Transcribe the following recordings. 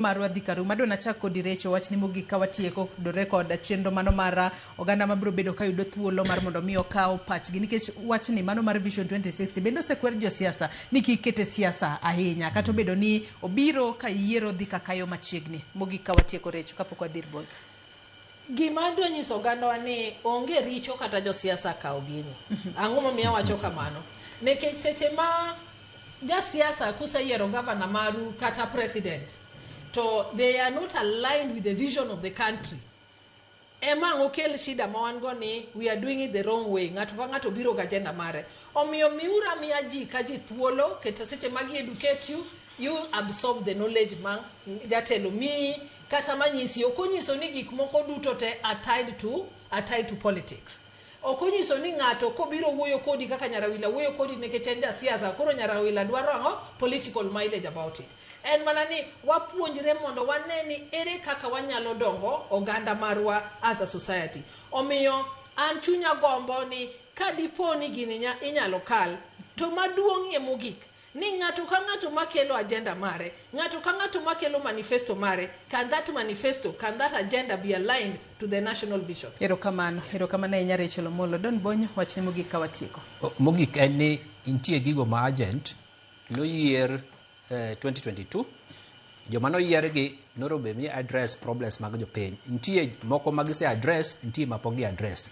marwa dhikaru madona chako direcho wach ni mugi kawatieko do record chenro mano mara oganda mabro bedo ka yudo thuolo mar mondo mi okaw pachgi nikech wach ni mano mar Vision 2060 bendo sekwer jo siasa ni kikete siasa ahinya kato bedo ni obiro ka yiero dhika kayo machiegni mugi kawatieko recho kapok wadhir boy gima dwa nyiso oganda ni onge richo kata jo siasa kaw gini ang'o momiyo wacho kamano nekech seche ma ja siasa kuseyiero governor maru kata president to they are not aligned with the vision of the country. Ema okel shida ma wan go ni we are doing it the wrong way. Ng'ato ka ng'ato biro ga agenda mare. Omiyo miura miya ji ka ji thuolo kata seche magi educate you absorb the knowledge ma jatelo mi kata manyisi okonyiso ni gik moko duto te are tied to politics. Okonyiso ni ng'ato kobiro wuoyo kodi kaka Nyarawila wuoyo kodi nekech en ja siasa koro Nyarawila dwaro ang'o political mileage about it. En mana ni wapuonjre mondo wane ni ere kaka wanyalo dongo oganda marwa as a society. Omiyo an chunya gombo ni kadipo ni gini inyalo kal to maduong' mogik ni ng'ato ka ng'ato makelo agenda mare, ng'ato ka ng'ato makelo manifesto mare, can that agenda be aligned to the national vision? Erokamano inyare chelo molo don bonyo wach ni mogik kawatieko. Mogik en ni intie gigo ma agent no year 2022 joma no yier gi norobe mi address problems mag jopiny intie moko mag se address intie mapogi address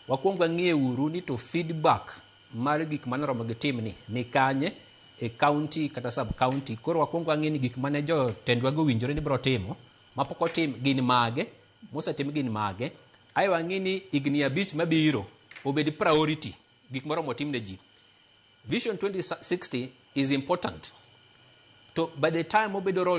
wakuongo ng'ie uru ni to feedback mar gik manoromo gi team ni kanye e county kata sub county koro wakuongo ng'ie ni gik mane jo tendwa go winjore ni bro timo mapoko tim gin mage mosetim gin mage ayo ng'ie ni igni abich mabiro obed priority gik moromo tim ne ji. Vision 2060 is important. So by the time obedo roll